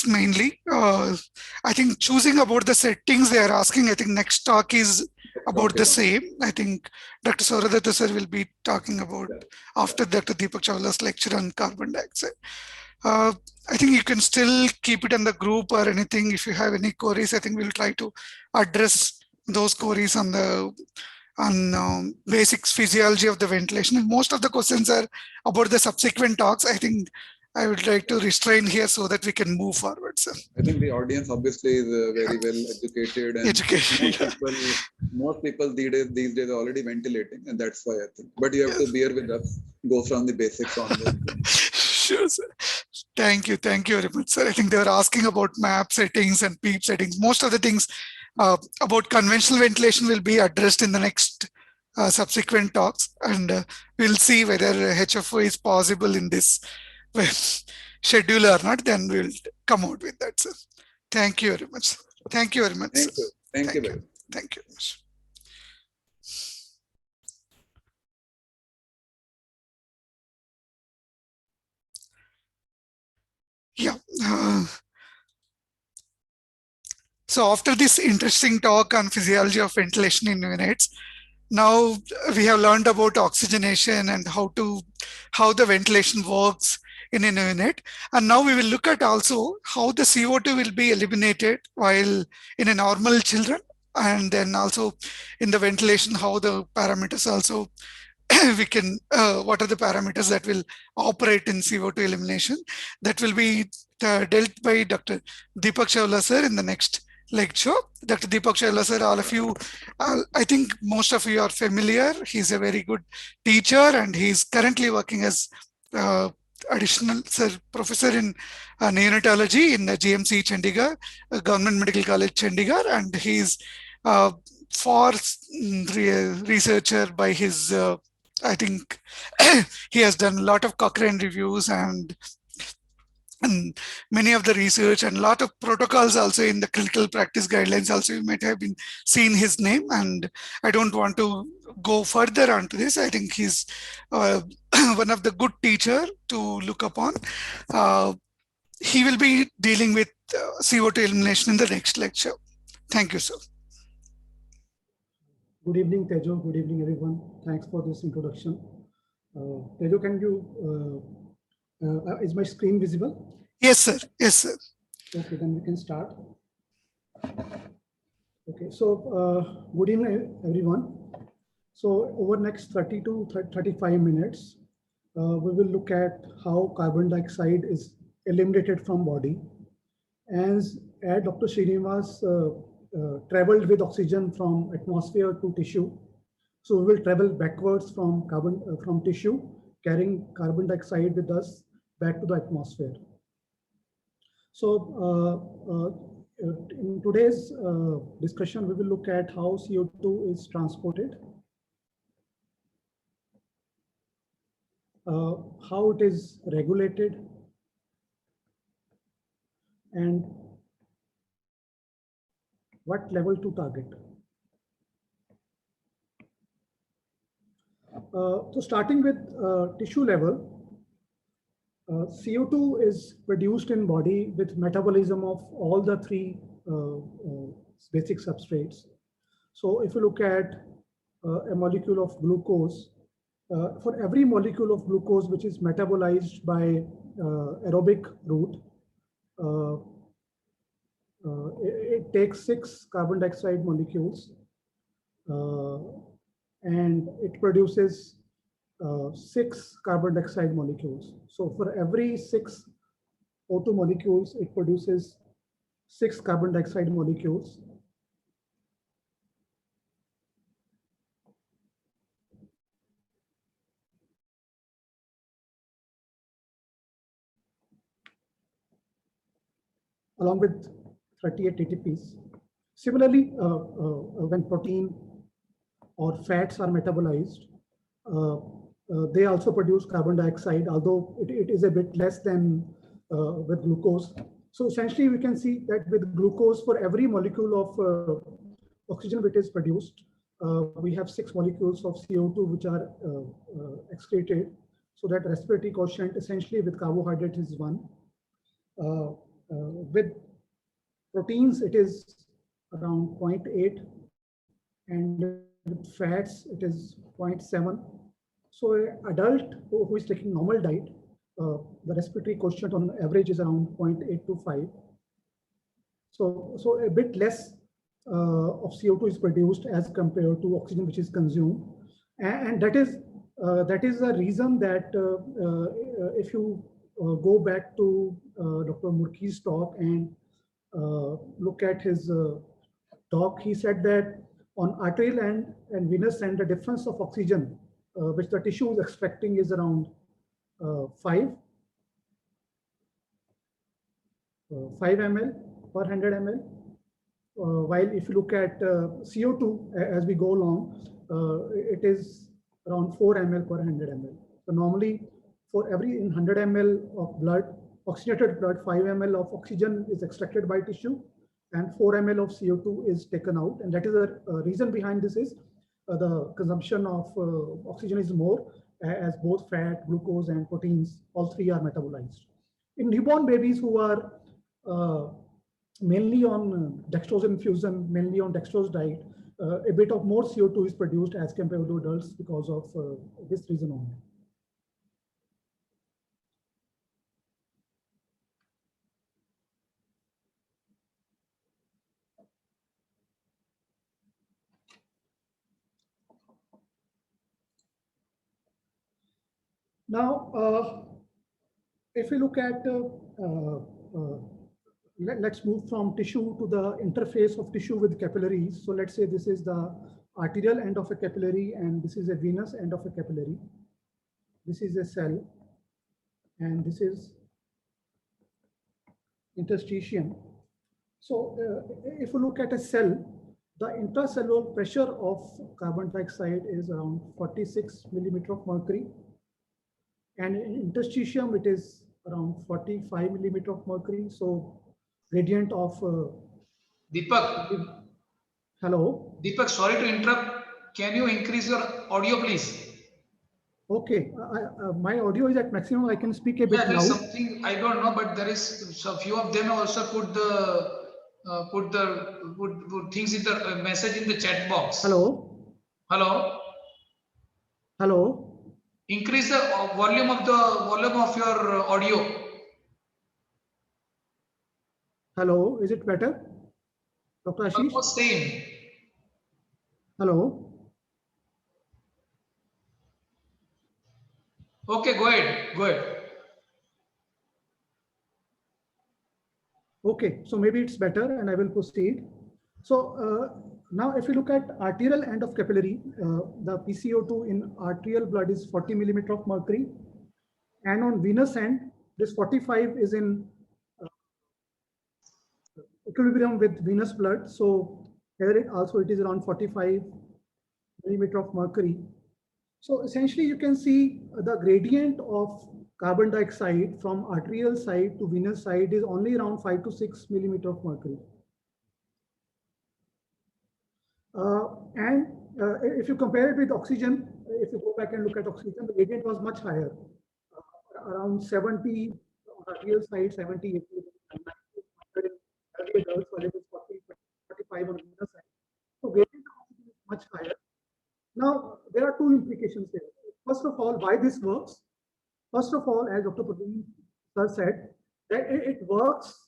mainly. I think choosing about the settings they are asking, I think next talk is about the same. I think Dr. Sauradatta sir will be talking about after Dr. Deepak Chawla's lecture on carbon dioxide. I think you can still keep it in the group or anything. If you have any queries, I think we'll try to address those queries on the basics physiology of the ventilation. And most of the questions are about the subsequent talks. I think I would like to restrain here so that we can move forward, sir. I think the audience obviously is very well educated, and most people these days are already ventilating, and that's why I think. But you have to bear with us, go from the basics onwards. Sure, sir. Thank you very much, sir. I think they were asking about MAP settings and PEEP settings. Most of the things about conventional ventilation will be addressed in the next subsequent talks, and we'll see whether HFO is possible in this schedule or not. Then we'll come out with that, sir. Thank you very much. Thank you very much. Thank you. Thank you. Thank you very much. Yeah. So after this interesting talk on physiology of ventilation in units, now we have learned about oxygenation and how the ventilation works in a unit. And now we will look at also how the CO2 will be eliminated while in a normal children, and then also in the ventilation, how the parameters also we can, what are the parameters that will operate in CO2 elimination. That will be dealt by Dr. Deepak Chawla sir in the next lecture. Dr. Deepak Chawla sir, all of you, I think most of you are familiar. He's a very good teacher, and he's currently working as additional professor in neonatology in GMC Chandigarh, Government Medical College Chandigarh, and he's for researcher by his I think he has done a lot of Cochrane reviews and many of the research and a lot of protocols also in the clinical practice guidelines also. You might have been seen his name, and I don't want to go further onto this. I think he's one of the good teacher to look upon. He will be dealing with CO2 elimination in the next lecture. Thank you, sir. Good evening, Tejo. Good evening, everyone. Thanks for this introduction. Tejo, can you, is my screen visible? Yes, sir. Yes, sir. Okay, then we can start. Okay, so good evening, everyone. So over next 30 to 35 minutes, we will look at how carbon dioxide is eliminated from body. As Dr. Srinivas traveled with oxygen from atmosphere to tissue. So we will travel backwards from from tissue, carrying carbon dioxide with us back to the atmosphere. So in today's discussion, we will look at how CO2 is transported, how it is regulated, and what level to target. So starting with tissue level, CO2 is produced in body with metabolism of all the three basic substrates. So if you look at a molecule of glucose, for every molecule of glucose which is metabolized by aerobic route, it takes 6 carbon dioxide molecules and it produces 6 carbon dioxide molecules. So for every 6 O2 molecules, it produces 6 carbon dioxide molecules. Along with 38 ATPs. Similarly, when protein or fats are metabolized, they also produce carbon dioxide, although it is a bit less than with glucose. So essentially, we can see that with glucose, for every molecule of oxygen which is produced, we have 6 molecules of CO2 which are excreted. So that respiratory quotient essentially with carbohydrate is 1. with proteins, it is around 0.8, and with fats, it is 0.7. So an adult who is taking normal diet, the respiratory quotient on average is around 0.8 to 5. So a bit less of CO2 is produced as compared to oxygen which is consumed, and that is the reason that if you go back to Dr. Murki's talk and look at his talk, he said that on arterial and venous end, the difference of oxygen which the tissue is expecting is around 5 ml per 100 ml. While if you look at CO2 as we go along, it is around 4 ml per 100 ml. So normally for every 100 ml of blood, oxygenated blood, 5 ml of oxygen is extracted by tissue and 4 ml of CO2 is taken out. And that is the reason behind this is the consumption of oxygen is more, as both fat, glucose and proteins, all three are metabolized. In newborn babies who are mainly on dextrose infusion, mainly on dextrose diet, a bit of more CO2 is produced as compared to adults because of this reason only. Now, if we look at, let's move from tissue to the interface of tissue with capillaries. So let's say this is the arterial end of a capillary and this is a venous end of a capillary. This is a cell and this is interstitium. So if you look at a cell, the intracellular pressure of carbon dioxide is around 46 millimeter of mercury. And in interstitium, it is around 45 millimeter of mercury. So gradient of Deepak. Hello. Deepak, sorry to interrupt. Can you increase your audio, please? Okay, my audio is at maximum. I can speak a bit loud. There's something I don't know, but there is a few of them also put things in the message in the chat box. Hello. Hello. Hello. Increase the volume of your audio. Hello, is it better? Dr. Ashish? Almost same. Hello. Okay, go ahead. Go ahead. Okay, so maybe it's better and I will proceed. So now if you look at arterial end of capillary, the PCO2 in arterial blood is 40 millimeter of mercury. And on venous end, this 45 is in equilibrium with venous blood. So here it is around 45 millimeter of mercury. So essentially you can see the gradient of carbon dioxide from arterial side to venous side is only around 5 to 6 millimeter of mercury. If you compare it with oxygen, if you go back and look at oxygen, the gradient was much higher, around 70 on arterial side, 70, 80, 90, early adults, while it is 40, 45 on venous side. So gradient of oxygen is much higher. Now, there are two implications here. First of all, why this works? First of all, as Dr. Praveen sir said, that it works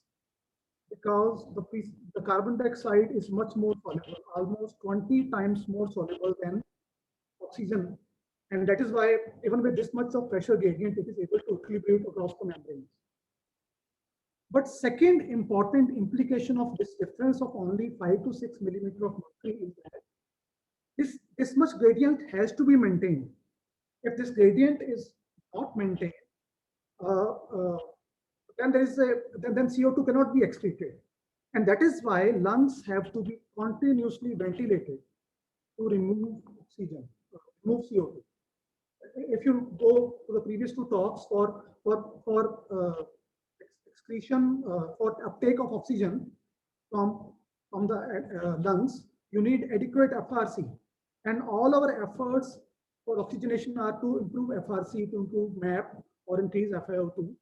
because the carbon dioxide is much more soluble, almost 20 times more soluble than oxygen. And that is why even with this much of pressure gradient, it is able to equilibrate across the membranes. But second important implication of this difference of only 5 to 6 millimeter of mercury is that this much gradient has to be maintained. If this gradient is not maintained, then CO2 cannot be excreted. And that is why lungs have to be continuously ventilated to remove oxygen, remove CO2. If you go to the previous two talks for excretion, for uptake of oxygen from the lungs, you need adequate FRC. And all our efforts for oxygenation are to improve FRC, to improve MAP or increase FiO2.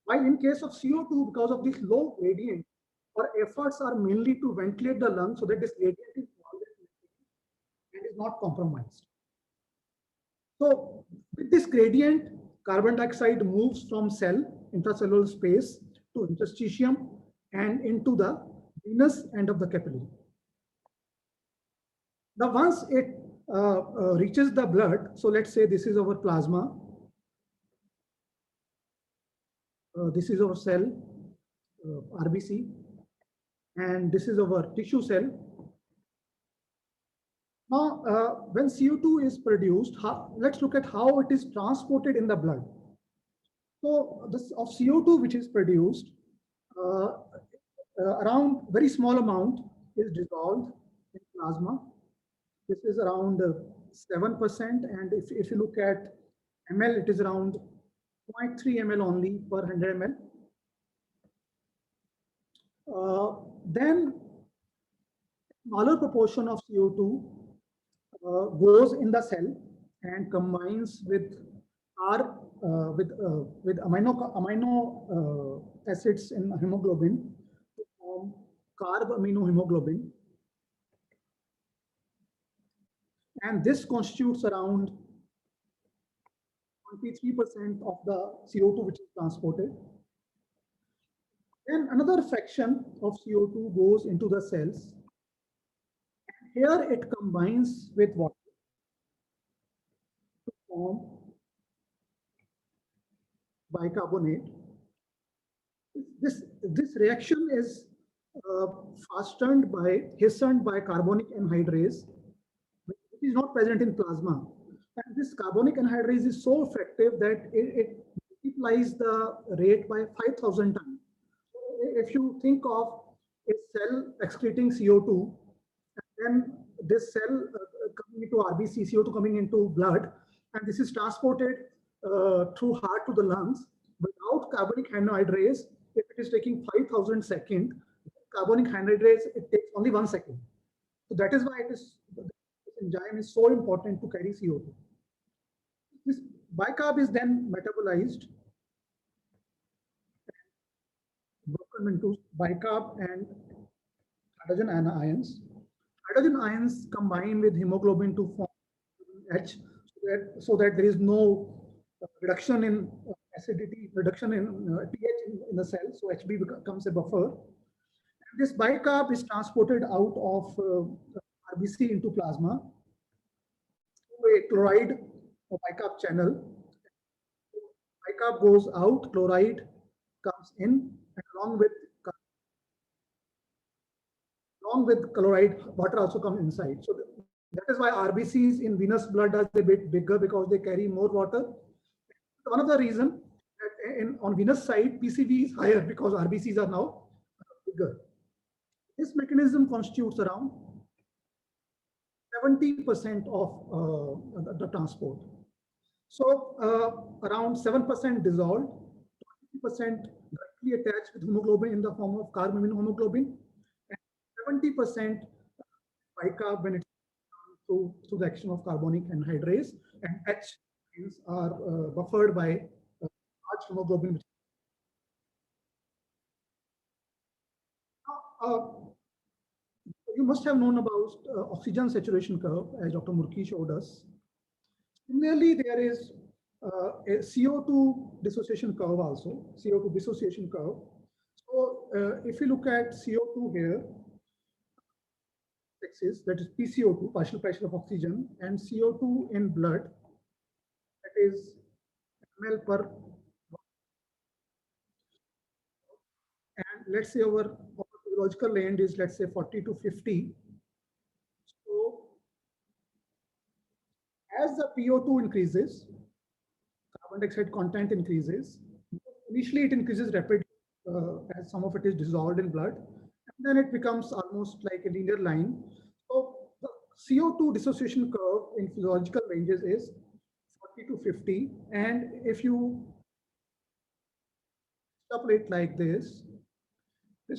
While in case of CO2, because of this low gradient, our efforts are mainly to ventilate the lung so that this gradient is always and is not compromised. So with this gradient, carbon dioxide moves from cell, intracellular space, to interstitium and into the venous end of the capillary. Now once it reaches the blood, so let's say this is our plasma, this is our cell, RBC, and this is our tissue cell. Now, when CO2 is produced, let's look at how it is transported in the blood. So, this of CO2 which is produced, around very small amount is dissolved in plasma. This is around 7%, and if you look at ml, it is around 0.3 ml only per 100 ml. Then smaller proportion of CO2 goes in the cell and combines with amino acids in hemoglobin to form carbaminohemoglobin, and this constitutes around 23% of the CO2 which is transported. Then another fraction of CO2 goes into the cells. Here it combines with water to form bicarbonate. This reaction is hastened by carbonic anhydrase, which is not present in plasma. And this carbonic anhydrase is so effective that it multiplies the rate by 5,000 times. If you think of a cell excreting CO2, and then this cell coming into RBC, CO2 coming into blood, and this is transported through heart to the lungs, without carbonic anhydrase, if it is taking 5,000 seconds, carbonic anhydrase, it takes only 1 second. So that is why this enzyme is so important to carry CO2. This bicarb is then metabolized, broken into bicarb and hydrogen ions. Hydrogen ions combine with hemoglobin to form H, so that there is no reduction in acidity, reduction in pH in the cell, so HB becomes a buffer. And this bicarb is transported out of RBC into plasma through a chloride or bicarb channel. Bicarb goes out, chloride comes in, and along with chloride, water also comes inside. So that is why RBCs in venous blood are a bit bigger, because they carry more water. One of the reasons that on venous side, PCV is higher because RBCs are now bigger. This mechanism constitutes around 70% of the transport. So around 7% dissolved, 20% directly attached with hemoglobin in the form of carbaminohemoglobin, and 70% bicarb when it's through the action of carbonic anhydrase, and H are buffered by large hemoglobin. You must have known about oxygen saturation curve, as Dr. Murki showed us. Similarly, there is a CO2 dissociation curve also, CO2 dissociation curve. So if you look at CO2 here, axis, that is PCO2, partial pressure of oxygen, and CO2 in blood, that is ml per. And let's say our physiological end is, let's say, 40 to 50. So as the PO2 increases, carbon dioxide content increases. Initially, it increases rapidly as some of it is dissolved in blood, and then it becomes almost like a linear line. So the CO2 dissociation curve in physiological ranges is 40 to 50, and if you extrapolate like this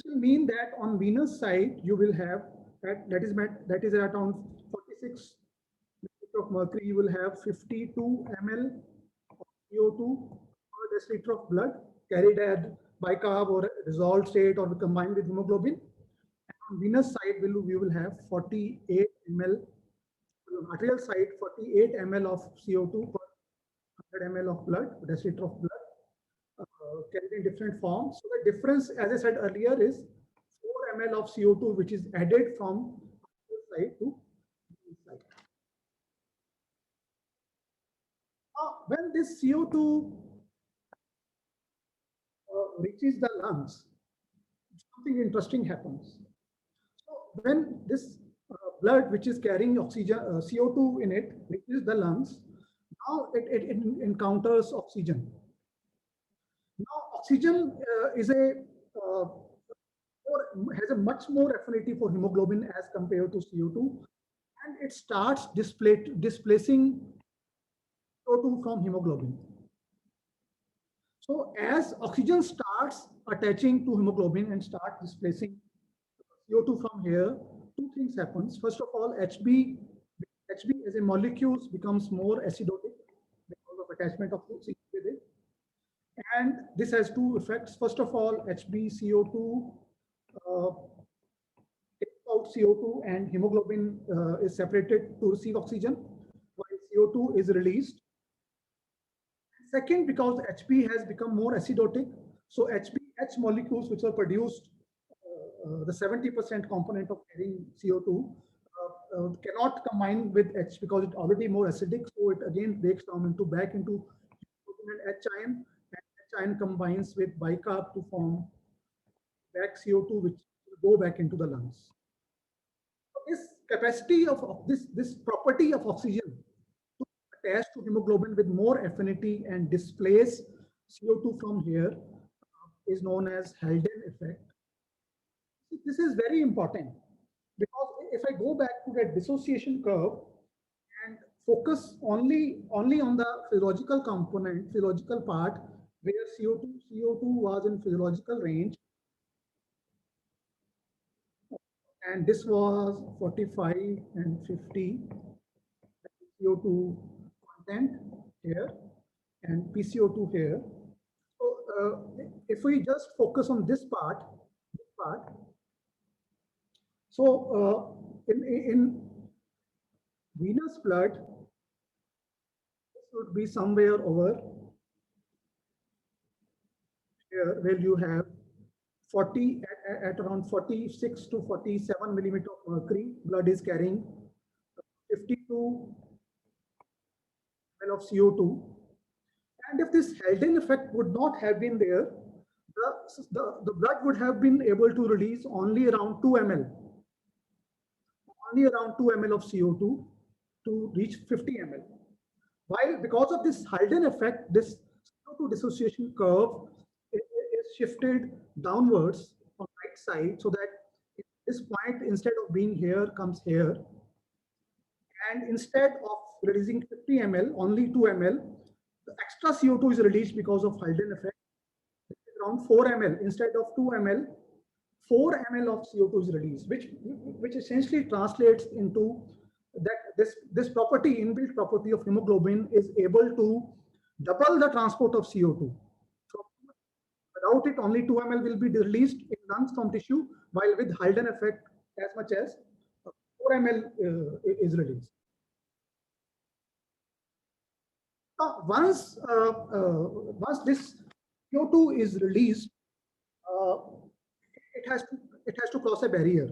will mean that on venous side you will have that is around 46 of mercury. You will have 52 ml of CO2 per deciliter of blood, carried as bicarb or dissolved state or combined with hemoglobin. And on venous side, we will have 48 ml, arterial side, 48 ml of CO2 per 100 ml of blood, deciliter of blood, carried in different forms. So the difference, as I said earlier, is 4 ml of CO2, which is added from side to side. When this CO2 reaches the lungs, something interesting happens. So when this blood, which is carrying oxygen, CO2 in it, reaches the lungs, now it encounters oxygen. Now oxygen is has a much more affinity for hemoglobin as compared to CO2, and it starts displacing CO2 from hemoglobin. So as oxygen starts attaching to hemoglobin and start displacing CO2 from here, two things happens. First of all, HB as a molecule becomes more acidotic because of attachment of oxygen with it. And this has two effects. First of all, HbCO2 takes out CO2 and hemoglobin is separated to receive oxygen, while CO2 is released. Second, because Hb has become more acidotic, so H molecules which are produced, the 70% component of carrying CO2, cannot combine with H because it's already more acidic. So it again breaks down back into H ion, and H ion combines with bicarb to form back CO2, which will go back into the lungs. So this capacity of this property of oxygen to attach to hemoglobin with more affinity and displace CO2 from here is known as Haldane effect. This is very important because if I go back to that dissociation curve and focus only on the physiological component, physiological part where CO2 was in physiological range, and this was 45 and 50 CO2 content here and PCO2 here. So if we just focus on this part, so in venous blood, this would be somewhere over here where you have 40 at around 46 to 47 millimeter of mercury. Blood is carrying 52 ml of CO2. And if this Haldane effect would not have been there, the blood would have been able to release only around 2 ml. Only around 2 ml of CO2 to reach 50 ml. While because of this Haldane effect, this CO2 dissociation curve is shifted downwards on right side, so that this point, instead of being here, comes here. And instead of releasing 50 ml, only 2 ml, the extra CO2 is released because of Haldane effect. Around 4 ml instead of 2 ml. 4 ml of CO2 is released, which essentially translates into that this property, inbuilt property of hemoglobin is able to double the transport of CO2. So without it, only 2 ml will be released in lungs from tissue, while with Haldane effect, as much as 4 ml is released. Once this CO2 is released, it has to cross a barrier.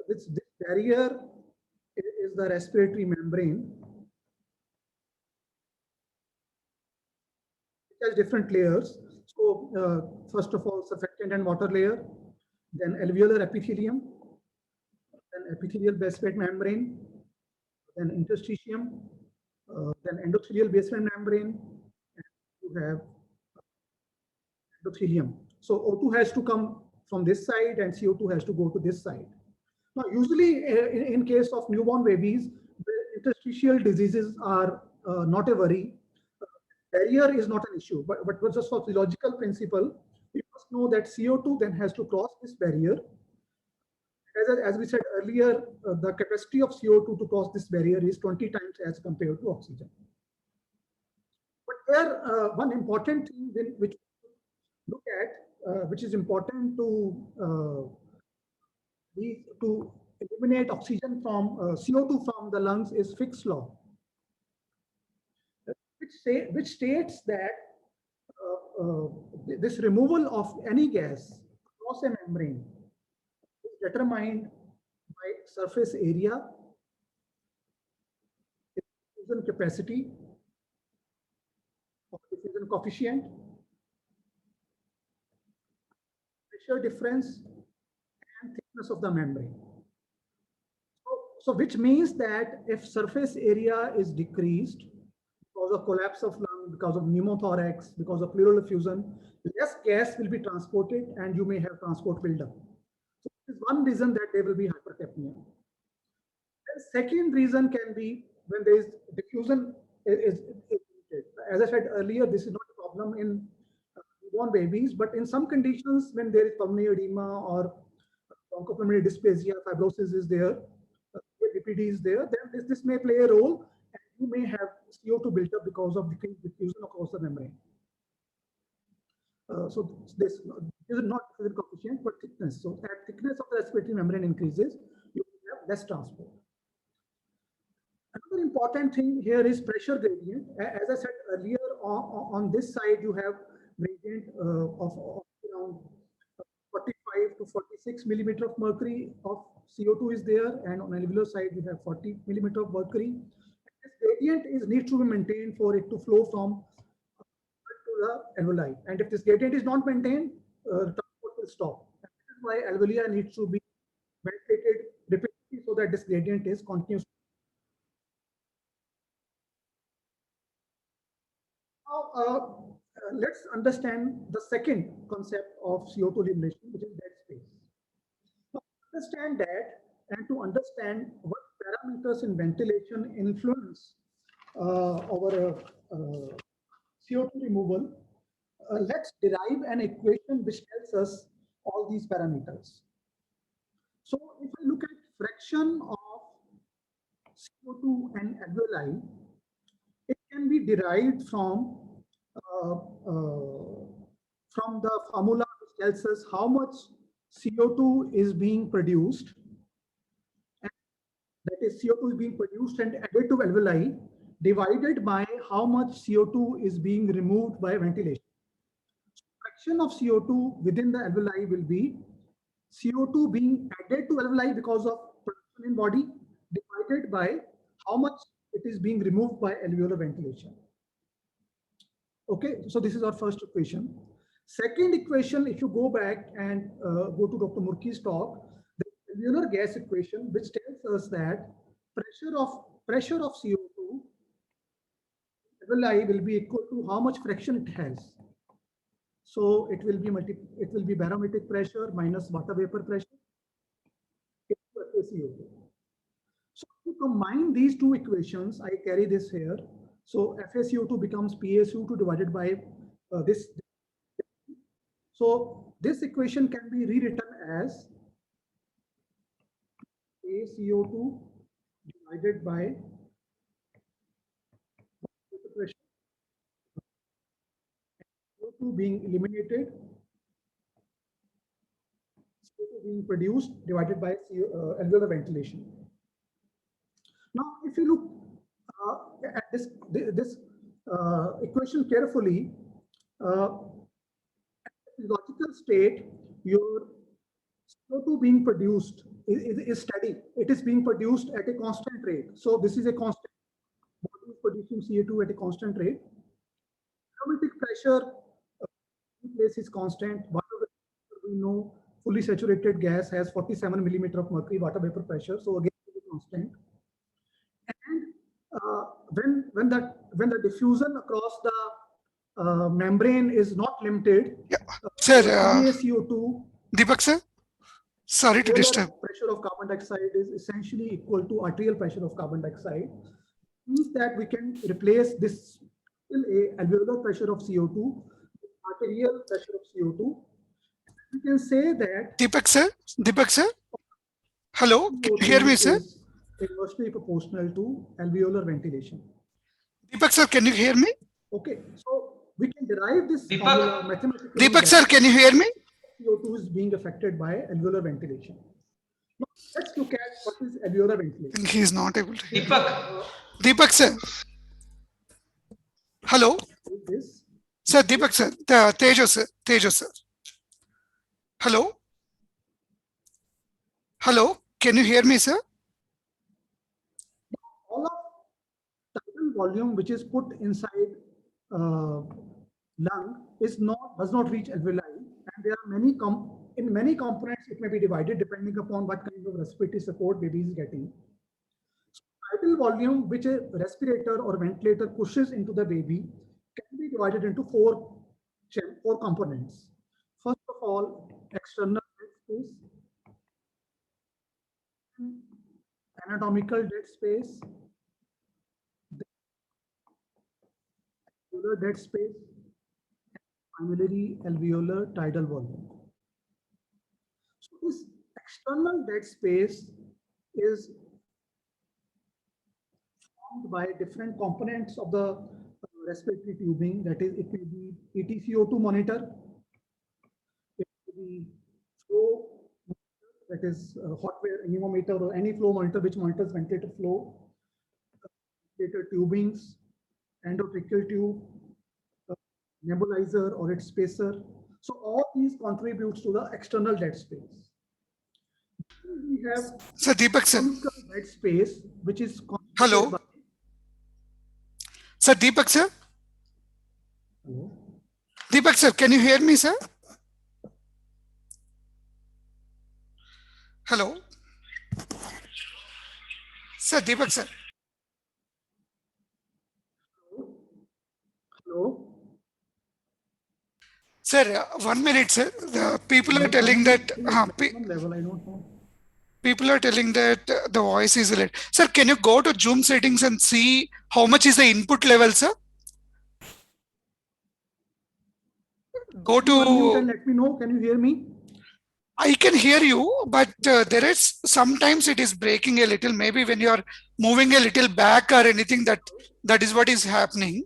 This barrier is the respiratory membrane. It has different layers. So first of all, surfactant and water layer, then alveolar epithelium, then epithelial basement membrane, then interstitium, then endothelial basement membrane, and you have endothelium. So O2 has to come from this side and CO2 has to go to this side. Now, usually in case of newborn babies, the interstitial diseases are not a worry. Barrier is not an issue, but just for physiological principle, you must know that CO2 then has to cross this barrier. As we said earlier, the capacity of CO2 to cross this barrier is 20 times as compared to oxygen. But here, one important thing which look at, which is important to eliminate oxygen from CO2 from the lungs, is Fick's law, which states that this removal of any gas across a membrane is determined by surface area, diffusion capacity, diffusion coefficient, pressure difference, and thickness of the membrane. So which means that if surface area is decreased because of collapse of lung, because of pneumothorax, because of pleural effusion, less gas will be transported and you may have transport buildup. So this is one reason that there will be hypercapnia. The second reason can be when there is diffusion is as I said earlier, this is not a problem in newborn babies, but in some conditions when there is pulmonary edema or bronchopulmonary dysplasia, fibrosis is there, DPD is there, then this may play a role, and you may have CO2 built up because of decreased diffusion across the membrane. So this is not diffusion coefficient, but thickness. So as thickness of the respiratory membrane increases, you have less transport. Another important thing here is pressure gradient. As I said earlier, on this side you have gradient of around 45 to 46 millimeter of mercury of CO2 is there, and on alveolar side you have 40 millimeter of mercury. This gradient needs to be maintained for it to flow from to the alveoli, and if this gradient is not maintained, transport will stop. And this is why alveoli needs to be ventilated repeatedly so that this gradient is continuous. Now, let's understand the second concept of CO2 elimination, which is dead space. Now, understand that, and to understand what parameters in ventilation influence our CO2 removal, let's derive an equation which tells us all these parameters. So if we look at fraction of CO2 and alveoli, it can be derived from the formula which tells us how much CO2 is being produced, and that is CO2 is being produced and added to alveoli, divided by how much CO2 is being removed by ventilation. So fraction of CO2 within the alveoli will be CO2 being added to alveoli because of production in body, divided by how much it is being removed by alveolar ventilation. Okay, so this is our first equation. Second equation, if you go back and go to Dr. Murki's talk, the alveolar gas equation, which tells us that pressure of CO2 alveoli will be equal to how much fraction it has. So it will be barometric pressure minus water vapor pressure equal to CO2. So to combine these two equations, I carry this here. So FaCO2 becomes PaCO2 divided by this. So this equation can be rewritten as PaCO2 divided by pressure, CO2 being eliminated, CO2 being produced divided by alveolar ventilation. Now, if you look at this equation carefully, at logical state, your CO2 being produced is steady. It is being produced at a constant rate. So this is a constant. Body is producing CO2 at a constant rate. Barometric pressure in place is constant. Water vapor, we know fully saturated gas has 47 millimeter of mercury water vapor pressure. So again, it is constant. And when the diffusion across the membrane is not limited, sir, PaCO2, Deepak sir, sorry to disturb. Pressure of carbon dioxide is essentially equal to arterial pressure of carbon dioxide. Means that we can replace this alveolar pressure of CO2 with arterial pressure of CO2. We can say that Deepak sir, hello, can you hear me, sir? Inversely proportional to alveolar ventilation. Deepak sir, can you hear me? Okay, so we can derive this Deepak? formula mathematically. Deepak sir, can you hear me? CO2 is being affected by alveolar ventilation. Now, let's look at what is alveolar I ventilation. think he is not able to hear. Deepak, Deepak sir. Hello. This Sir, Deepak sir. Tejo sir. Tejo sir. Hello. Hello. Can you hear me, sir? all of tidal volume which is put inside lung does not reach alveoli, and there are many in many components it may be divided depending upon what kind of respiratory support baby is getting. So, tidal volume which a respirator or ventilator pushes into the baby can be divided into four components. First of all, external dead space, anatomical dead space, alveolar dead space, and finally alveolar tidal volume. So this external dead space is formed by different components of the respiratory tubing. That is, it may be EtCO2 monitor, it may be flow, that is hot air anemometer or any flow monitor which monitors ventilator flow, ventilator tubings, endotracheal tube, nebulizer or its spacer. So all these contributes to the external dead space. We have Sir, Deepak sir. dead space, which is Hello. by, Sir, Deepak sir. hello? Deepak sir, can you hear me, sir? Hello. Sir, Deepak sir. Hello. Sir, 1 minute, sir. The people are telling that Level, I don't know. people are telling that the voice is late. Sir, can you go to Zoom settings and see how much is the input level, sir? Go Unmute and to. let me know. Can you hear me? I can hear you, but there is sometimes it is breaking a little. Maybe when you are moving a little back or anything, that is what is happening.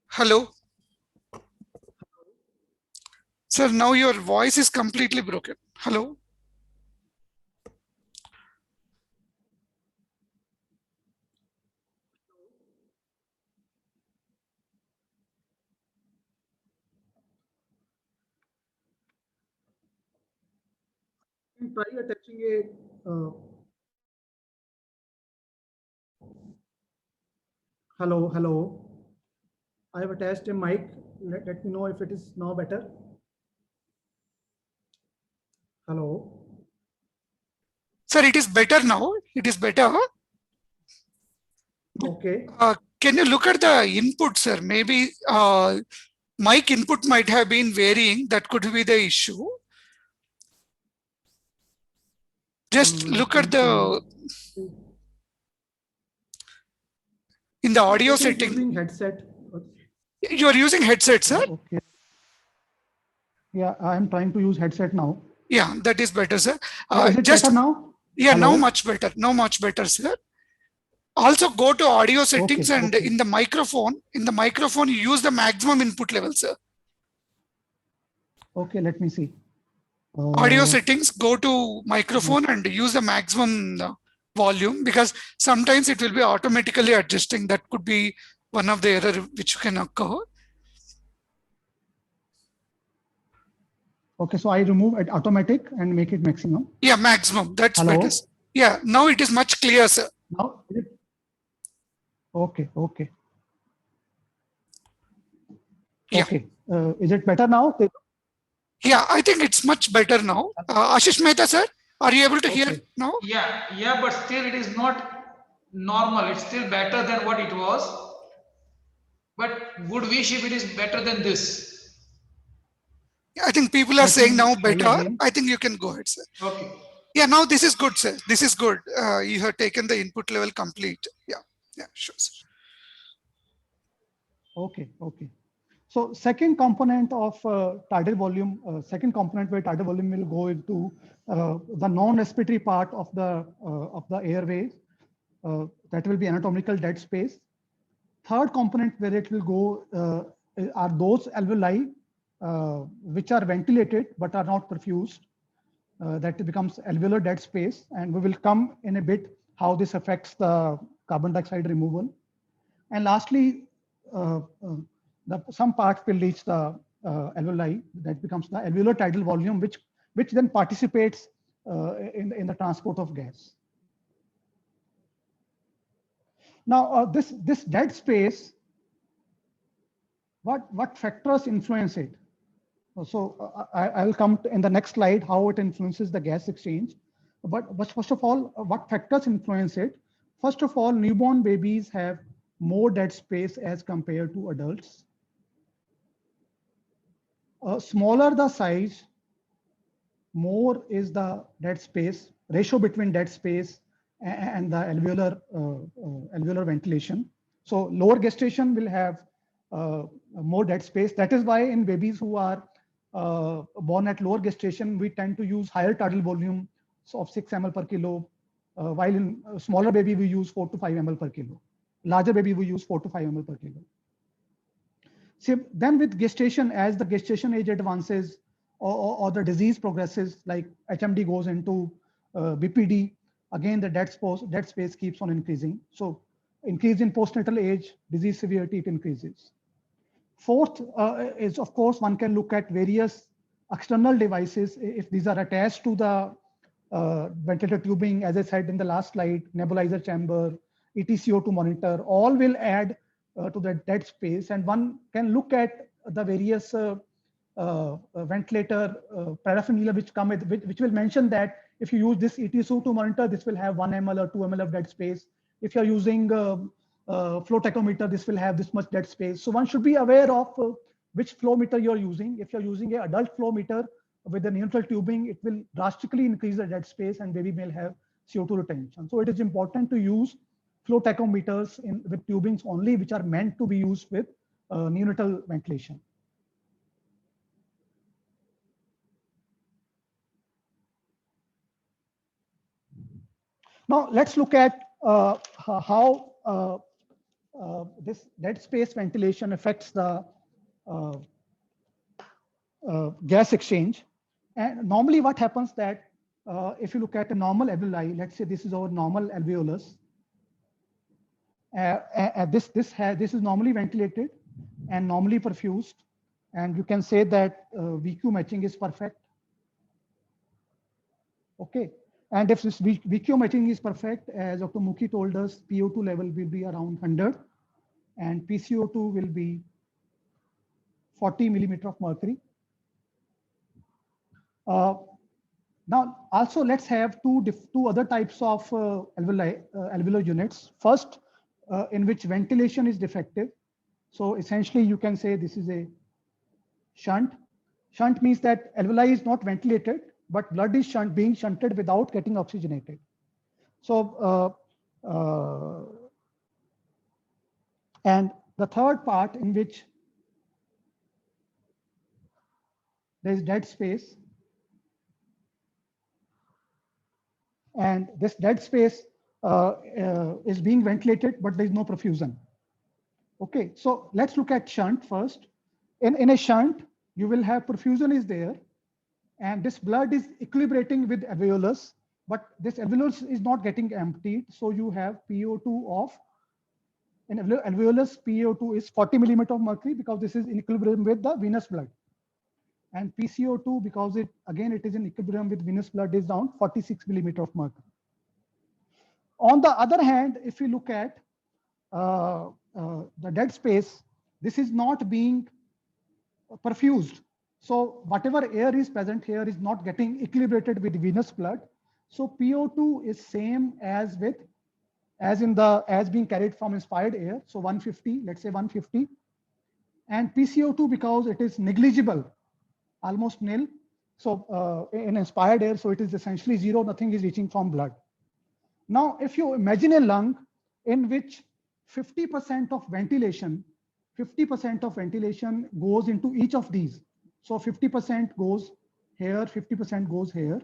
Hello. Sir, now your voice is completely broken. Hello. Try attaching a hello. I have attached a mic. Let me know if it is now better. Hello. Sir, it is better now. It is better. Okay. Can you look at the input, sir? Maybe mic input might have been varying. That could be the issue. Just look at the in the audio setting. Using headset. You are using headset, sir? Okay. Yeah, I am trying to use headset now. Yeah, that is better, sir. Is it just better now? Yeah, Hello? now much better. Now much better, sir. Also go to audio settings and in the microphone, you use the maximum input level, sir. Okay, let me see. Audio settings, go to microphone and use the maximum volume, because sometimes it will be automatically adjusting. That could be one of the error which can occur. Okay, so I remove it automatic and make it maximum. Yeah, maximum. That's Hello? better. Yeah, now it is much clear, sir. Now, okay. Yeah. Okay, is it better now? Yeah, I think it's much better now. Ashish Mehta, sir, are you able to hear now? yeah, but still it is not normal. It's still better than what it was. But would wish if it is better than this. I think people are saying now better. I think you can go ahead, sir. Okay. Yeah, now this is good, sir. This is good. You have taken the input level complete. Yeah, sure, sir. Okay. So second component of tidal volume, second component where tidal volume will go into the non-respiratory part of the airways. that will be anatomical dead space. Third component where it will go are those alveoli which are ventilated but are not perfused. That becomes alveolar dead space, and we will come in a bit how this affects the carbon dioxide removal. And lastly, some parts will reach the alveoli. That becomes the alveolar tidal volume, which then participates in the transport of gas. Now, this dead space, what factors influence it? So I will come in the next slide how it influences the gas exchange. But first of all, what factors influence it? First of all, newborn babies have more dead space as compared to adults. Smaller the size, more is the dead space, ratio between dead space and the alveolar ventilation. So lower gestation will have more dead space. That is why in babies who are born at lower gestation, we tend to use higher tidal volume of 6 ml per kilo, while in smaller baby we use 4 to 5 ml per kilo. Larger baby we use 4 to 5 ml per kilo. So then with gestation, as the gestation age advances or the disease progresses, like HMD goes into BPD, again the dead space keeps on increasing. So increase in postnatal age, disease severity, it increases. Fourth is, of course, one can look at various external devices. If these are attached to the ventilator tubing, as I said in the last slide, nebulizer chamber, ETCO2 monitor, all will add to the dead space. And one can look at the various ventilator paraphernalia which come with, which will mention that if you use this ETCO2 monitor, this will have 1 ml or 2 ml of dead space. If you're using flow tachometer, this will have this much dead space. So one should be aware of which flow meter you're using. If you're using an adult flow meter with a neonatal tubing, it will drastically increase the dead space and baby may have CO2 retention. So it is important to use flow tachometers with tubings only, which are meant to be used with neonatal ventilation. Now let's look at how this dead space ventilation affects the gas exchange. And normally what happens that if you look at a normal alveoli, let's say this is our normal alveolus, this is normally ventilated and normally perfused, and you can say that VQ matching is perfect. Okay, and if this VQ matching is perfect, as Dr. Mukhi told us, PO2 level will be around 100 and PCO2 will be 40 millimeter of mercury. Now, also let's have two other types of alveolar units. First, in which ventilation is defective. So essentially, you can say this is a shunt. Shunt means that alveoli is not ventilated, but blood is being shunted without getting oxygenated. So, and the third part in which there is dead space, and this dead space is being ventilated, but there is no perfusion. Okay, so let's look at shunt first. In a shunt, you will have perfusion is there, and this blood is equilibrating with alveolus, but this alveolus is not getting emptied. So you have PO2 of, in alveolus, PO2 is 40 millimeter of mercury because this is in equilibrium with the venous blood. And PCO2, because it is in equilibrium with venous blood, is down 46 millimeter of mercury. On the other hand, if you look at the dead space, this is not being perfused. So whatever air is present here is not getting equilibrated with venous blood. So PO2 is same as being carried from inspired air. So 150, let's say 150. And PCO2, because it is negligible, almost nil. So in inspired air, so it is essentially zero, nothing is reaching from blood. Now, if you imagine a lung in which 50% of ventilation goes into each of these. So 50% goes here, 50% goes here.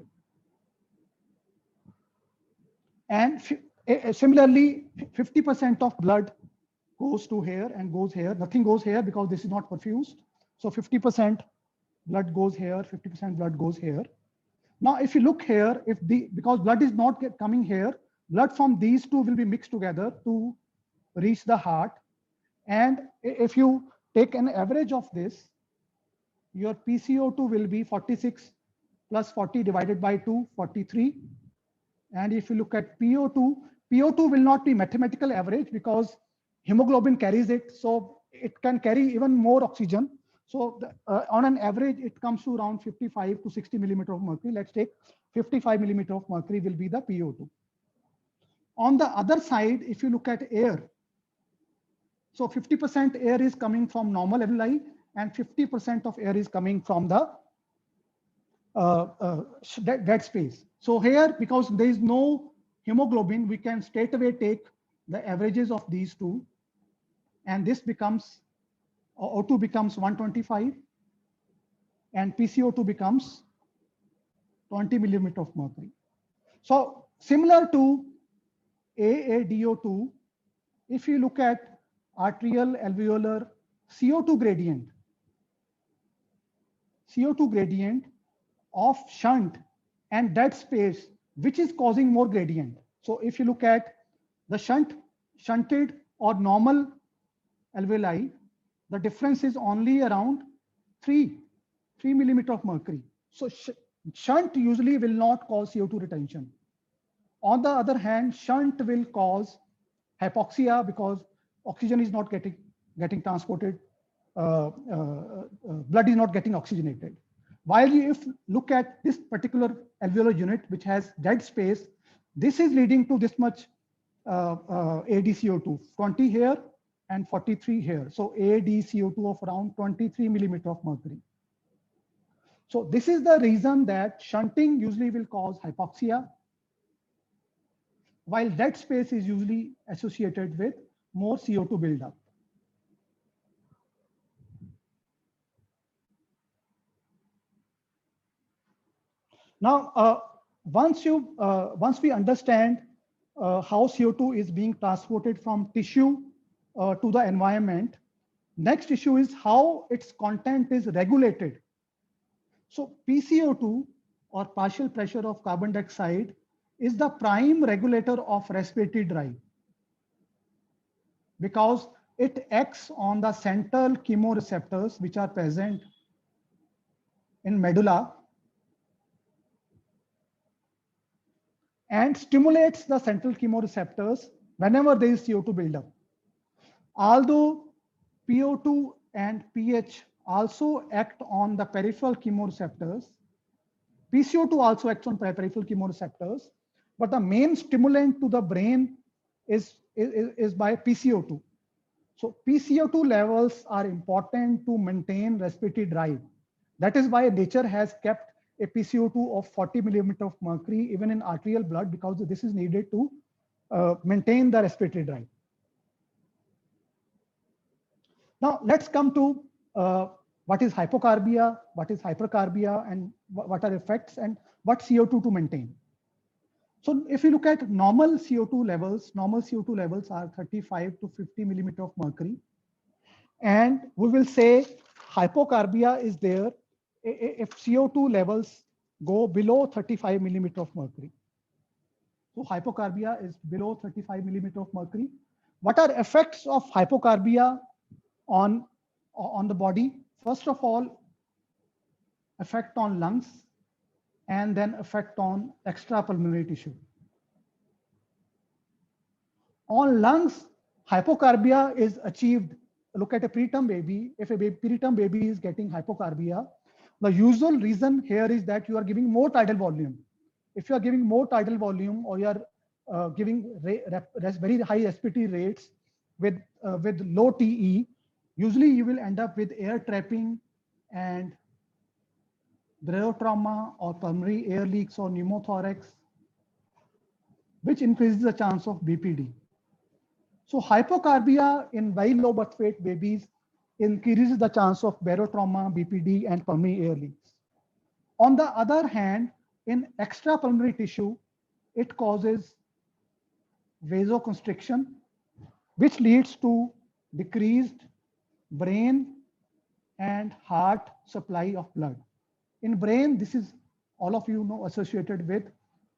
And Similarly, 50% of blood goes to here and goes here. Nothing goes here because this is not perfused. So 50% blood goes here, 50% blood goes here. Now, if you look here, because blood is not coming here, blood from these two will be mixed together to reach the heart. And if you take an average of this, your PCO2 will be 46 plus 40 divided by 2, 43. And if you look at PO2, PO2 will not be mathematical average because hemoglobin carries it. So it can carry even more oxygen. So on an average, it comes to around 55 to 60 millimeter of mercury. Let's take 55 millimeter of mercury will be the PO2. On the other side, if you look at air, so 50% air is coming from normal alveoli and 50% of air is coming from the dead space. So here, because there is no hemoglobin, we can straight away take the averages of these two, and this becomes O2 becomes 125 and PCO2 becomes 20 millimeter of mercury. So similar to AaDO2, if you look at arterial alveolar CO2 gradient of shunt and dead space, which is causing more gradient. So if you look at the shunted or normal alveoli, the difference is only around 3 millimeter of mercury. So shunt usually will not cause CO2 retention. On the other hand, shunt will cause hypoxia because oxygen is not getting transported, blood is not getting oxygenated. While if look at this particular alveolar unit, which has dead space, this is leading to this much AdCO2, 20 here and 43 here. So AdCO2 of around 23 millimeter of mercury. So this is the reason that shunting usually will cause hypoxia, while dead space is usually associated with more CO2 buildup. Now, once we understand how CO2 is being transported from tissue to the environment, next issue is how its content is regulated. So PCO2, or partial pressure of carbon dioxide, is the prime regulator of respiratory drive because it acts on the central chemoreceptors which are present in medulla and stimulates the central chemoreceptors whenever there is CO2 buildup. Although PO2 and pH also act on the peripheral chemoreceptors, PCO2 also acts on peripheral chemoreceptors, but the main stimulant to the brain is by PCO2. So PCO2 levels are important to maintain respiratory drive. That is why nature has kept a PCO2 of 40 millimeter of mercury even in arterial blood, because this is needed to maintain the respiratory drive. Now let's come to what is hypocarbia, what is hypercarbia, and what are effects and what CO2 to maintain. So if you look at normal CO2 levels are 35 to 50 millimeter of mercury. And we will say hypocarbia is there if CO2 levels go below 35 millimeter of mercury. So hypocarbia is below 35 millimeter of mercury. What are effects of hypocarbia on the body? First of all, effect on lungs, and then effect on extrapulmonary tissue. On lungs, hypocarbia is achieved. Look at a preterm baby. If a preterm baby is getting hypocarbia, the usual reason here is that you are giving more tidal volume. If you are giving more tidal volume, or you are giving very high respiratory rates with low TE, usually you will end up with air trapping and barotrauma or pulmonary air leaks or pneumothorax, which increases the chance of BPD. So hypocarbia in very low birth weight babies increases the chance of barotrauma, BPD, and pulmonary air leaks. On the other hand, in extrapulmonary tissue, it causes vasoconstriction, which leads to decreased brain and heart supply of blood. In brain, this is, all of you know, associated with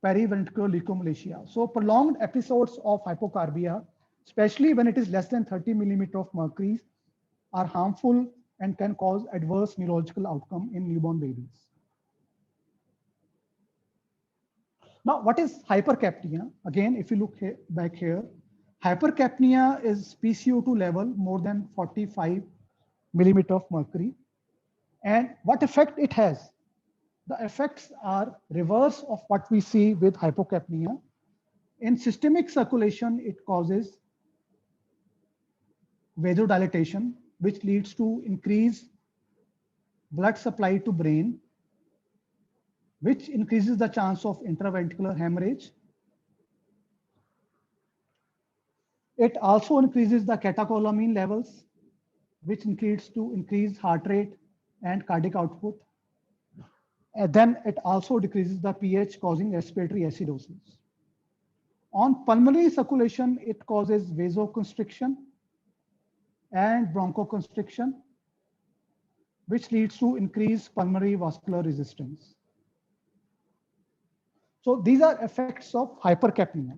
periventricular leukomalacia. So prolonged episodes of hypocarbia, especially when it is less than 30 millimeter of mercury, are harmful and can cause adverse neurological outcome in newborn babies. Now, what is hypercapnia? Again, if you look back here, hypercapnia is PCO2 level more than 45 millimeter of mercury. And what effect it has? The effects are reverse of what we see with hypocapnia. In systemic circulation, it causes vasodilatation, which leads to increased blood supply to brain, which increases the chance of intraventricular hemorrhage. It also increases the catecholamine levels, which leads to increased heart rate and cardiac output. And then it also decreases the pH, causing respiratory acidosis. On pulmonary circulation, it causes vasoconstriction and bronchoconstriction, which leads to increased pulmonary vascular resistance. So these are effects of hypercapnia.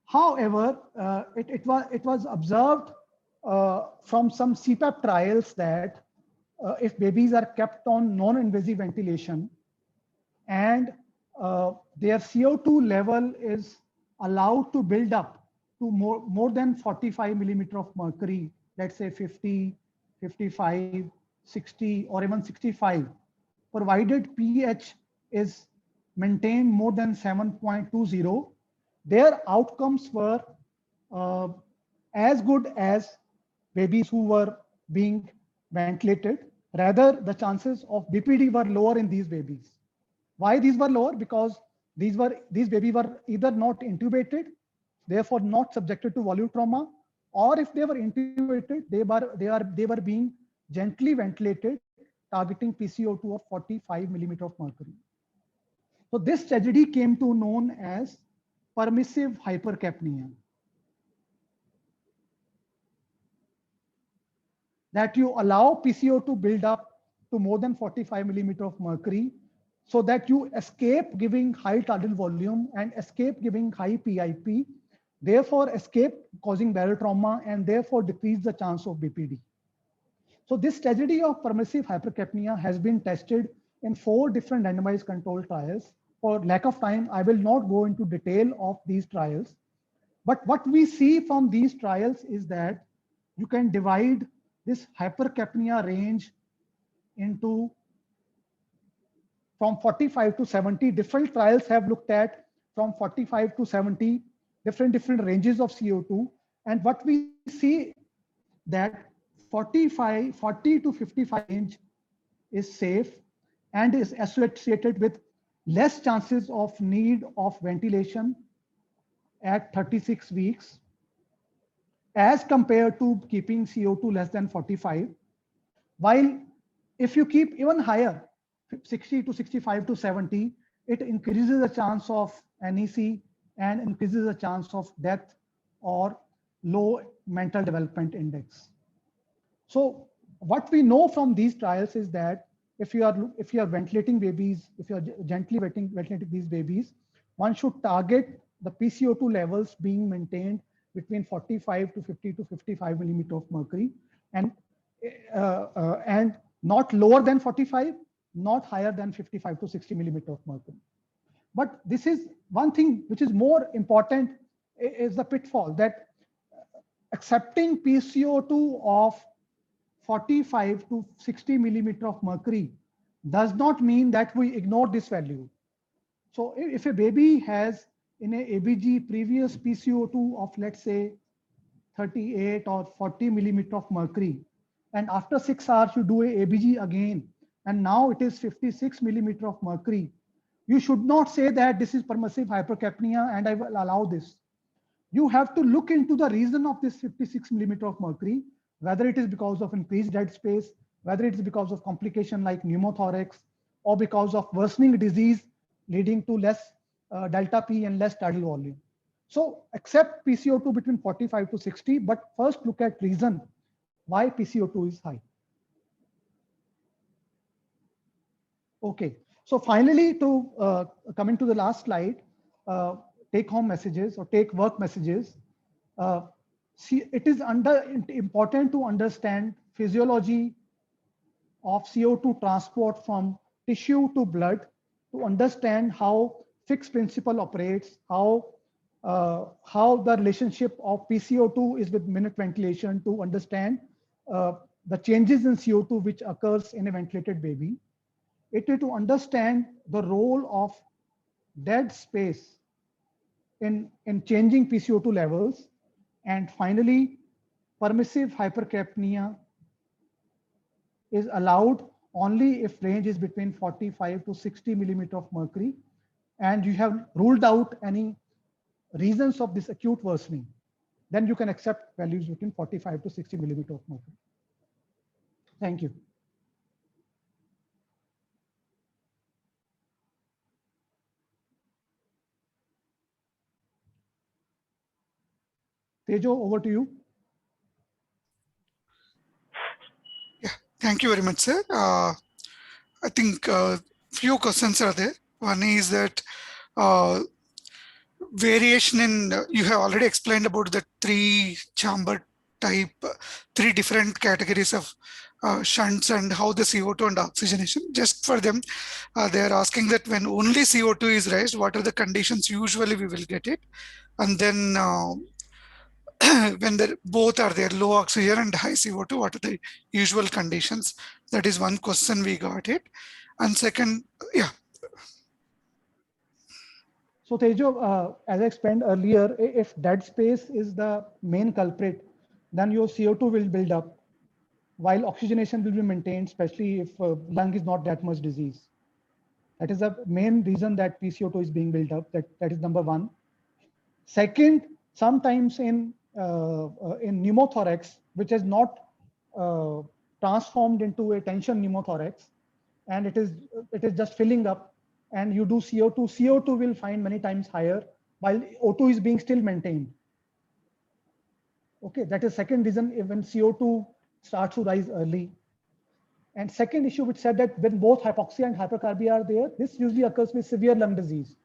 However, it was observed from some CPAP trials that if babies are kept on non-invasive ventilation and their CO2 level is allowed to build up to more than 45 millimeter of mercury, let's say 50, 55, 60, or even 65, provided pH is maintained more than 7.20, their outcomes were as good as babies who were being ventilated. Rather, the chances of BPD were lower in these babies. Why these were lower? Because these babies were either not intubated, therefore not subjected to volume trauma, or if they were intubated, they were being gently ventilated, targeting PCO2 of 45 millimeter of mercury. So this tragedy came to known as permissive hypercapnia. That you allow PCO to build up to more than 45 millimeter of mercury so that you escape giving high tidal volume and escape giving high PIP, therefore escape causing barrel trauma and therefore decrease the chance of BPD. So this tragedy of permissive hypercapnia has been tested in 4 different randomized controlled trials. For lack of time, I will not go into detail of these trials. But what we see from these trials is that you can divide this hypercapnia range into from 45 to 70. Different trials have looked at from 45 to 70 different ranges of CO2. And what we see that 40 to 55 range is safe and is associated with less chances of need of ventilation at 36 weeks as compared to keeping CO2 less than 45. While if you keep even higher, 60 to 65 to 70, it increases the chance of NEC and increases the chance of death or low mental development index. So what we know from these trials is that if you are ventilating babies, if you are gently ventilating these babies, one should target the PCO2 levels being maintained between 45 to 50 to 55 millimeter of mercury, and not lower than 45, not higher than 55 to 60 millimeter of mercury. But this is one thing which is more important is the pitfall that accepting PCO2 of 45 to 60 millimeter of mercury does not mean that we ignore this value. So if a baby has in a ABG previous PCO2 of let's say 38 or 40 millimeter of mercury, and after 6 hours you do a ABG again, and now it is 56 millimeter of mercury, you should not say that this is permissive hypercapnia and I will allow this. You have to look into the reason of this 56 millimeter of mercury, whether it is because of increased dead space, whether it is because of complication like pneumothorax, or because of worsening disease leading to less delta P and less tidal volume. So accept PCO2 between 45 to 60, but first look at reason why PCO2 is high. Okay, so finally, to coming to the last slide, take home messages or take work messages. See, it is important to understand physiology of CO2 transport from tissue to blood, to understand how Fick's principle operates, how the relationship of PCO2 is with minute ventilation, to understand the changes in CO2 which occurs in a ventilated baby. It is to understand the role of dead space in changing PCO2 levels. And finally, permissive hypercapnia is allowed only if range is between 45 to 60 millimeter of mercury, and you have ruled out any reasons of this acute worsening. Then you can accept values between 45 to 60 millimeter of mercury. Thank you. Tejo, over to you. Yeah, thank you very much, sir. I think few questions are there. One is that variation in, you have already explained about the three chamber type, three different categories of shunts and how the CO2 and oxygenation. Just for them, they are asking that when only CO2 is raised, what are the conditions usually we will get it? And then when both are there, low oxygen and high CO2, what are the usual conditions? That is one question we got it. And second, yeah. So Tejo, as I explained earlier, if dead space is the main culprit, then your CO2 will build up, while oxygenation will be maintained, especially if lung is not that much disease. That is the main reason that PCO2 is being built up. That is number one. Second, sometimes in pneumothorax, which is not transformed into a tension pneumothorax, and it is just filling up, and you do CO2, CO2 will find many times higher, while O2 is being still maintained. Okay, that is second reason when CO2 starts to rise early. And second issue, which said that when both hypoxia and hypercarbia are there, this usually occurs with severe lung disease.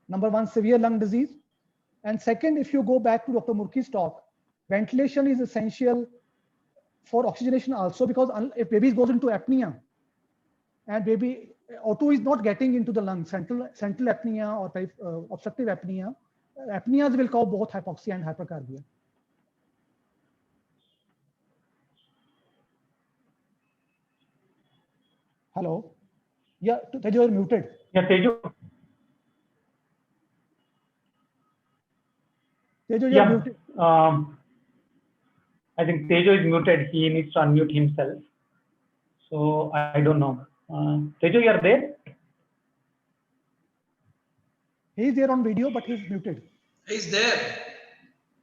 Number one, severe lung disease. And second, if you go back to Dr. Murki's talk, ventilation is essential for oxygenation also, because if baby goes into apnea and baby O2 is not getting into the lungs, central apnea or type obstructive apnea, apneas will cause both hypoxia and hypercarbia. Hello? Yeah, Tejo, you're muted. Yeah, Tejo. Tejo, you're muted. I think Tejo is muted. He needs to unmute himself. So I don't know. Tejo, you are there? He's there on video, but he's muted. He's there.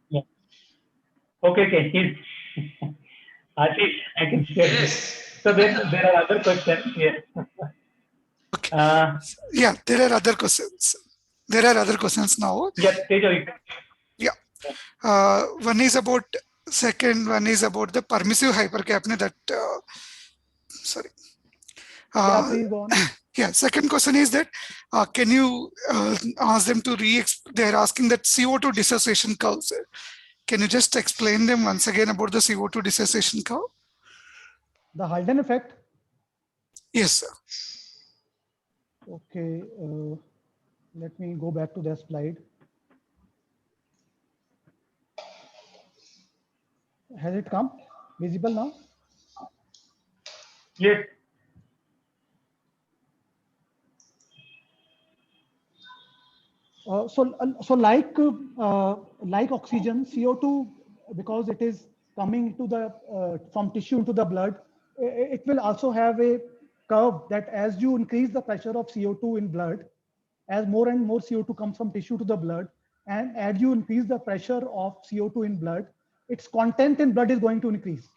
Yeah. Okay. He's. I can share this. So there are other questions here. Okay. Yeah, there are other questions. There are other questions now. Yeah, Tejo. Yeah. One is about the permissive hypercapnia that, sorry. Yeah, please go on. Yeah, second question is that, can you ask them to they're asking that CO2 dissociation curves. Can you just explain them once again about the CO2 dissociation curve? The Halden effect? Yes, sir. Okay, let me go back to that slide. Has it come? Visible now? Yes. So like oxygen, CO2, because it is coming to the from tissue into the blood, it will also have a curve that as you increase the pressure of CO2 in blood, as more and more CO2 comes from tissue to the blood, and as you increase the pressure of CO2 in blood, its content in blood is going to increase.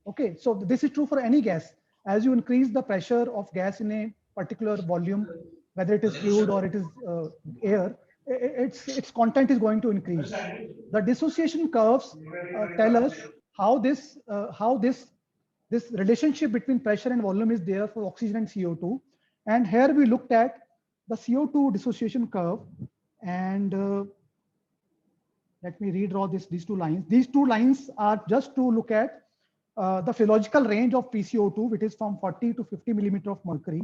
Okay, so this is true for any gas. As you increase the pressure of gas in a particular volume, whether it is fluid or it is air, its content is going to increase. The dissociation curves tell us how this relationship between pressure and volume is there for oxygen and CO2. And here we looked at the CO2 dissociation curve, and let me redraw these two lines. These two lines are just to look at the physiological range of PCO2, which is from 40 to 50 millimeter of mercury.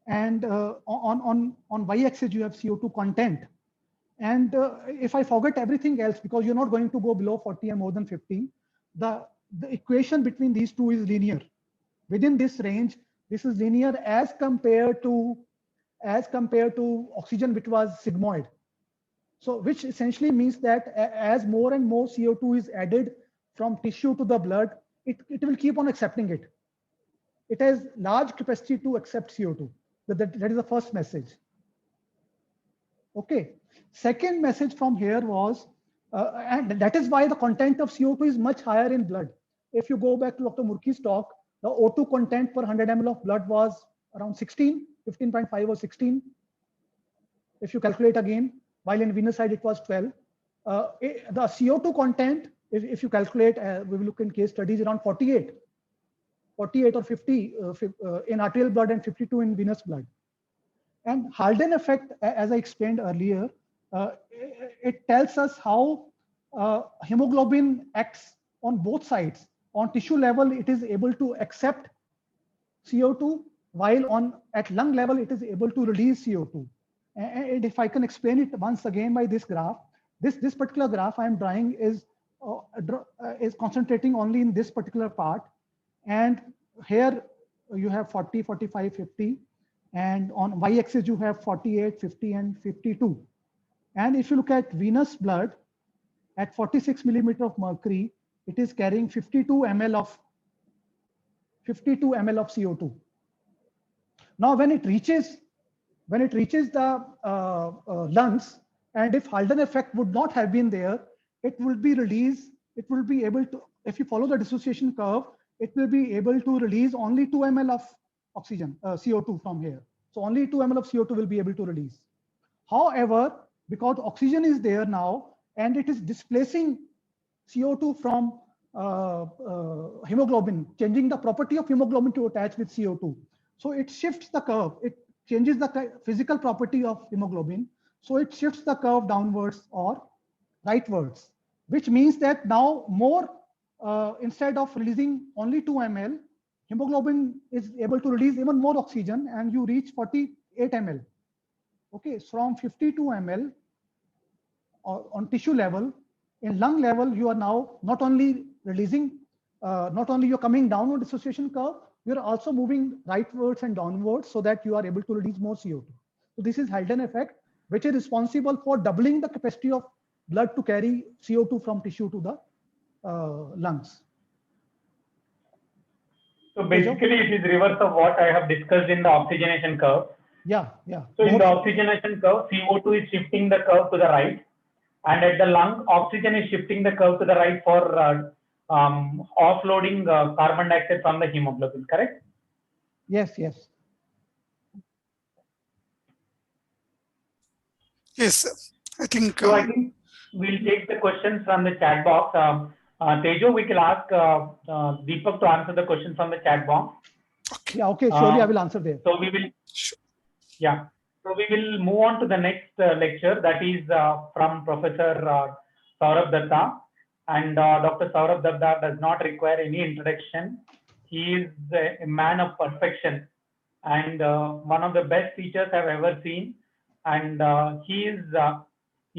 And on y-axis, you have CO2 content. And if I forget everything else, because you're not going to go below 40 and more than 50, the equation between these two is linear. Within this range, this is linear as compared to oxygen, which was sigmoid. So which essentially means that as more and more CO2 is added from tissue to the blood, it will keep on accepting it. It has large capacity to accept CO2. That is the first message. Okay. Second message from here was, and that is why the content of CO2 is much higher in blood. If you go back to Dr. Murki's talk, the O2 content per 100 ml of blood was around 16, 15.5 or 16. If you calculate again, while in venous side it was 12. The CO2 content, if you calculate, we will look in case studies, around 48 or 50 in arterial blood and 52 in venous blood. And Halden effect, as I explained earlier, it tells us how hemoglobin acts on both sides. On tissue level, it is able to accept CO2, while at lung level, it is able to release CO2. And if I can explain it once again by this graph, this particular graph I am drawing is concentrating only in this particular part. And here you have 40, 45, 50. And on y-axis, you have 48, 50, and 52. And if you look at venous blood, at 46 millimeter of mercury, it is carrying 52 ml of CO2. Now, when it reaches the lungs, and if Halden effect would not have been there, it will be released. It will be able to, if you follow the dissociation curve, it will be able to release only 2 ml of oxygen, CO2 from here. So only 2 ml of CO2 will be able to release. However, because oxygen is there now, and it is displacing CO2 from hemoglobin, changing the property of hemoglobin to attach with CO2. So it shifts the curve. It changes the physical property of hemoglobin. So it shifts the curve downwards or rightwards, which means that now more, instead of releasing only 2 ml, hemoglobin is able to release even more oxygen, and you reach 48 ml. Okay, so from 52 ml on tissue level, in lung level, you are now not only releasing, not only you're coming down on dissociation curve, you're also moving rightwards and downwards so that you are able to release more CO2. So this is Halden effect, which is responsible for doubling the capacity of blood to carry CO2 from tissue to the lungs. So basically, it is reverse of what I have discussed in the oxygenation curve. Yeah. So in the oxygenation curve, CO2 is shifting the curve to the right, and at the lung, oxygen is shifting the curve to the right for offloading carbon dioxide from the hemoglobin, correct? Yes. Yes, I think. So I think we'll take the questions from the chat box. Tejo, we can ask Deepak to answer the questions from the chat box. Okay. Yeah, okay, surely I will answer there. So we will, yeah. So we will move on to the next lecture, that is from Professor Saurabh Datta. And Dr. Saurabh Datta does not require any introduction. He is a man of perfection and one of the best teachers I've ever seen. And he is